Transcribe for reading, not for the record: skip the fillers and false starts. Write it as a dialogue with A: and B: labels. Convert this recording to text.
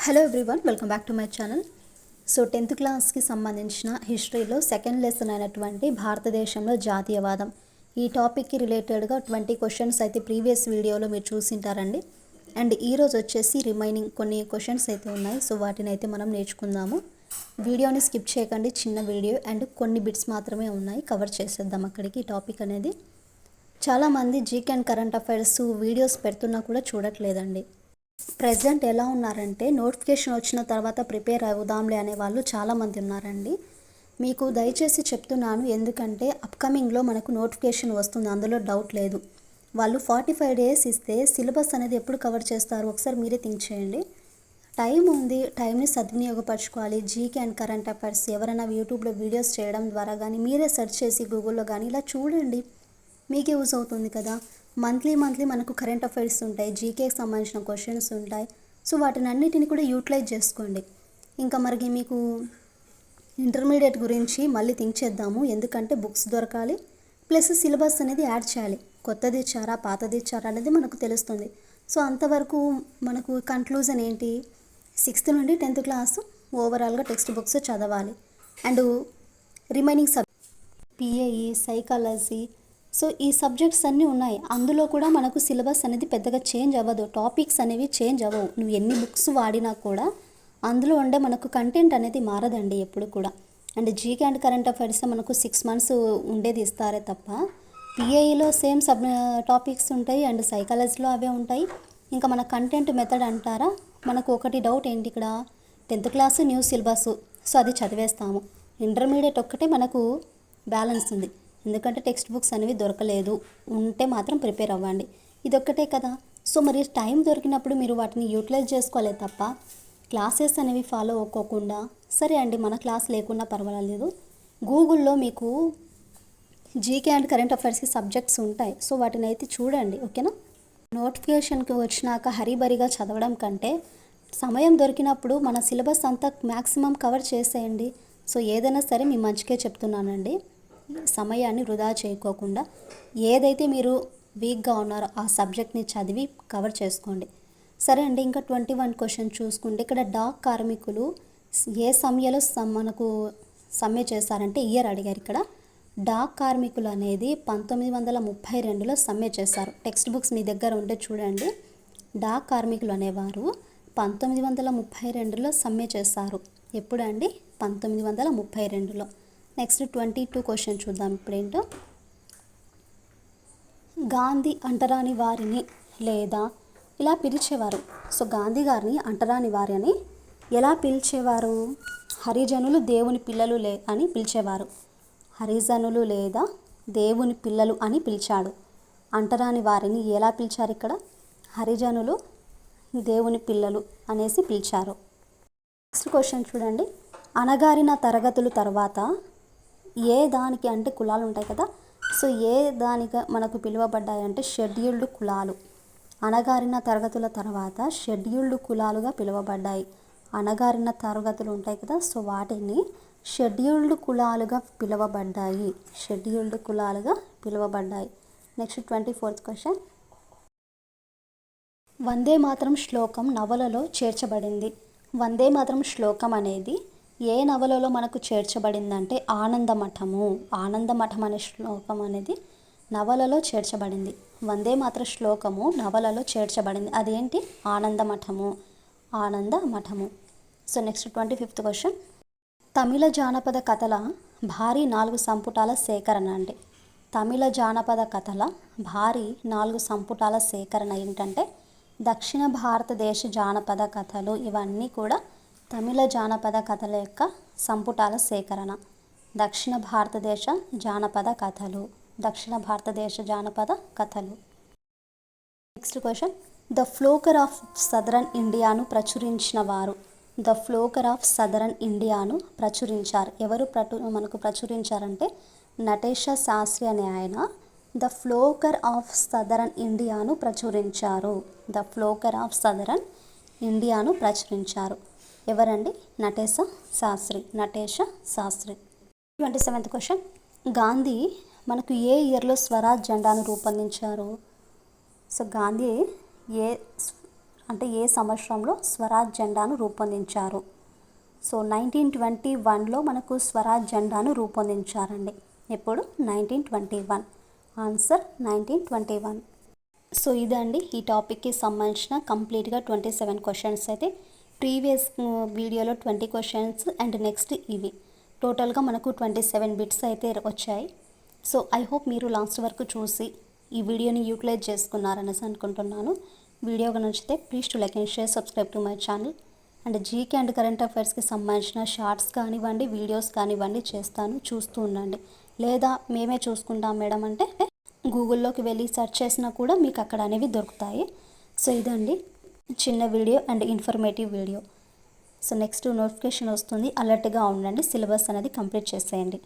A: Hello everyone, welcome back to my channel. So 10th క్లాస్కి సంబంధించిన హిస్టరీలో సెకండ్ లెసన్ అయినటువంటి భారతదేశంలో జాతీయవాదం ఈ టాపిక్కి రిలేటెడ్గా 20 క్వశ్చన్స్ అయితే ప్రీవియస్ వీడియోలో మీరు చూసింటారండి. అండ్ ఈరోజు వచ్చేసి రిమైనింగ్ కొన్ని క్వశ్చన్స్ అయితే ఉన్నాయి. సో వాటిని అయితే మనం నేర్చుకుందాము. వీడియోని స్కిప్ చేయకండి, చిన్న వీడియో అండ్ కొన్ని బిట్స్ మాత్రమే ఉన్నాయి, కవర్ చేసేద్దాం అక్కడికి టాపిక్ అనేది. చాలామంది GK and current affairs videos పెడుతున్నా కూడా చూడట్లేదండి. ప్రజెంట్ ఎలా ఉన్నారంటే నోటిఫికేషన్ వచ్చిన తర్వాత ప్రిపేర్ అవుదాంలే అనే వాళ్ళు చాలామంది ఉన్నారండి. మీకు దయచేసి చెప్తున్నాను, ఎందుకంటే అప్కమింగ్లో మనకు నోటిఫికేషన్ వస్తుంది, అందులో డౌట్ లేదు. వాళ్ళు 45 డేస్ ఇస్తే సిలబస్ అనేది ఎప్పుడు కవర్ చేస్తారు ఒకసారి మీరే థింక్ చేయండి. టైం ఉంది, టైంని సద్వినియోగపరచుకోవాలి. జీకే అండ్ కరెంట్ అఫైర్స్ ఎవరైనా యూట్యూబ్లో వీడియోస్ చేయడం ద్వారా కానీ మీరే సెర్చ్ చేసి గూగుల్లో కానీ ఇలా చూడండి, మీకే యూజ్ అవుతుంది కదా. మంత్లీ మనకు కరెంట్ అఫైర్స్ ఉంటాయి, జీకేకి సంబంధించిన క్వశ్చన్స్ ఉంటాయి. సో వాటిని అన్నిటిని కూడా యూటిలైజ్ చేసుకోండి. ఇంకా మరి మీకు ఇంటర్మీడియట్ గురించి మళ్ళీ థింక్ చేద్దాము, ఎందుకంటే బుక్స్ దొరకాలి, ప్లస్ సిలబస్ అనేది యాడ్ చేయాలి. కొత్తది ఇచ్చారా పాతది ఇచ్చారా అనేది మనకు తెలుస్తుంది. సో అంతవరకు మనకు కన్క్లూజన్ ఏంటి, 6th నుండి 10th క్లాస్ ఓవరాల్గా టెక్స్ట్ బుక్స్ చదవాలి. And remaining PAE, psychology, so ఈ సబ్జెక్ట్స్ అన్నీ ఉన్నాయి. అందులో కూడా మనకు సిలబస్ అనేది పెద్దగా చేంజ్ అవ్వదు, టాపిక్స్ అనేవి చేంజ్ అవ్వవు. నువ్వు ఎన్ని బుక్స్ వాడినా కూడా అందులో ఉండే మనకు కంటెంట్ అనేది మారదండి ఎప్పుడు కూడా. And GK and current affairs మనకు 6 months ఉండేది ఇస్తారే తప్ప, పిఏఈలో సేమ్ టాపిక్స్ ఉంటాయి అండ్ సైకాలజీలో అవే ఉంటాయి. ఇంకా మన కంటెంట్ మెథడ్ అంటారా, మనకు ఒకటి డౌట్ ఏంటి ఇక్కడ, 10th class new syllabus, so అది చదివేస్తాము. ఇంటర్మీడియట్ ఒక్కటే మనకు బ్యాలెన్స్ ఉంది, ఎందుకంటే టెక్స్ట్ బుక్స్ అనేవి దొరకలేదు, ఉంటే మాత్రం ప్రిపేర్ అవ్వండి, ఇదొక్కటే కదా. సో మరి టైం దొరికినప్పుడు మీరు వాటిని యూటిలైజ్ చేసుకోవాలి తప్ప క్లాసెస్ అనేవి ఫాలో అవ్వకుండా, సరే అండి మన క్లాస్ లేకున్నా పర్వాలేదు, గూగుల్లో మీకు జీకే అండ్ కరెంట్ అఫైర్స్కి సబ్జెక్ట్స్ ఉంటాయి, సో వాటిని అయితే చూడండి, ఓకేనా. నోటిఫికేషన్కి వచ్చినాక హరిబరిగా చదవడం కంటే సమయం దొరికినప్పుడు మన సిలబస్ అంతా మ్యాక్సిమం కవర్ చేసేయండి. సో ఏదైనా సరే మీ మంచికే చెప్తున్నానండి, సమయాన్ని వృధా చేయకోకుండా ఏదైతే మీరు వీక్గా ఉన్నారో ఆ సబ్జెక్ట్ని చదివి కవర్ చేసుకోండి. సరే అండి, ఇంకా 21 క్వశ్చన్ చూసుకుంటే ఇక్కడ డాక్ కార్మికులు ఏ సమయంలో మనకు సమ్మె చేశారంటే ఇయర్ అడిగారు. ఇక్కడ డాక్ కార్మికులు అనేది 1932లో సమ్మె చేశారు. టెక్స్ట్ బుక్స్ మీ దగ్గర ఉంటే చూడండి, డాక్ కార్మికులు అనేవారు 1932లో సమ్మె చేశారు. ఎప్పుడు అండి, 1932లో. నెక్స్ట్ 22 క్వశ్చన్ చూద్దాం ఇప్పుడేంటో. గాంధీ అంటరాని వారిని లేదా ఇలా పిలిచేవారు. సో గాంధీ గారిని అంటరాని వారి అని ఎలా పిలిచేవారు, హరిజనులు దేవుని పిల్లలు అని పిలిచేవారు. హరిజనులు లేదా దేవుని పిల్లలు అని పిలిచాడు. అంటరాని వారిని ఎలా పిలిచారు ఇక్కడ, హరిజనులు దేవుని పిల్లలు అనేసి పిలిచారు. నెక్స్ట్ క్వశ్చన్ చూడండి, అణగారిన తరగతులు తర్వాత ఏ దానికి అంటే కులాలు ఉంటాయి కదా, సో ఏ దానిగా మనకు పిలువబడ్డాయి అంటే షెడ్యూల్డ్ కులాలు. అణగారిన తరగతుల తర్వాత షెడ్యూల్డ్ కులాలుగా పిలువబడ్డాయి. అణగారిన తరగతులు ఉంటాయి కదా, సో వాటిని షెడ్యూల్డ్ కులాలుగా పిలువబడ్డాయి, షెడ్యూల్డ్ కులాలుగా పిలువబడ్డాయి. Next 24th question, Vande Mataram శ్లోకం నవలలో చేర్చబడింది. వందే మాతరం శ్లోకం అనేది ఏ నవలలో మనకు చేర్చబడిందంటే ఆనందమఠము. ఆనందమఠం అనే శ్లోకం అనేది నవలలో చేర్చబడింది. వందే మాతర శ్లోకము నవలలో చేర్చబడింది, అదేంటి, ఆనందమఠము, ఆనందమఠము. సో నెక్స్ట్ 25th క్వశ్చన్, తమిళ జానపద కథల భారీ 4 సంపుటాల సేకరణ అంటే, తమిళ జానపద కథల భారీ 4 సంపుటాల సేకరణ ఏంటంటే దక్షిణ భారతదేశ జానపద కథలు. ఇవన్నీ కూడా తమిళ జానపద కథల యొక్క సంపుటాల సేకరణ. దక్షిణ భారతదేశ జానపద కథలు, దక్షిణ భారతదేశ జానపద కథలు. Next question, the folklore of southern ఇండియాను ప్రచురించిన వారు. ద ఫ్లోకర్ ఆఫ్ సదరన్ ఇండియాను ప్రచురించారు. ఎవరు మనకు ప్రచురించారంటే నటేష శాస్త్రి అనే ఆయన ద ఫ్లోకర్ ఆఫ్ సదరన్ ఇండియాను ప్రచురించారు. ద ఫ్లోకర్ ఆఫ్ సదరన్ ఇండియాను ప్రచురించారు. ఎవరండి, నటేష శాస్త్రి, నటేష శాస్త్రి. 27th క్వశ్చన్, గాంధీ మనకు ఏ ఇయర్లో స్వరాజ్ జెండాను రూపొందించారు. సో గాంధీ ఏ అంటే ఏ సంవత్సరంలో స్వరాజ్ జెండాను రూపొందించారు? సో 1921లో మనకు స్వరాజ్ జెండాను రూపొందించారండి. ఎప్పుడు? 1921. ఆన్సర్ 1921. సో ఇదండి ఈ టాపిక్కి సంబంధించిన కంప్లీట్గా 27 క్వశ్చన్స్ అయితే ప్రీవియస్ వీడియోలో 20 క్వశ్చన్స్ అండ్ నెక్స్ట్ ఇవి టోటల్గా మనకు 27 బిట్స్ అయితే వచ్చాయి. సో ఐ హోప్ మీరు లాస్ట్ వరకు చూసి ఈ వీడియోని యూటిలైజ్ చేసుకున్నారనేసి అనుకుంటున్నాను. వీడియో నచ్చితే please to like and share, subscribe to my channel. And GK and current అఫైర్స్కి సంబంధించిన షార్ట్స్ కానివ్వండి, వీడియోస్ కానివ్వండి చేస్తాను, చూస్తూ ఉండండి. లేదా మేమే చూసుకుంటాం మేడం అంటే గూగుల్లోకి వెళ్ళి సెర్చ్ చేసినా కూడా మీకు అక్కడ అనేవి దొరుకుతాయి. సో ఇదండి చిన్న video and informative video. So next notification వస్తుంది, అలర్ట్గా ఉండండి. సిలబస్ అనేది కంప్లీట్ చేసేయండి.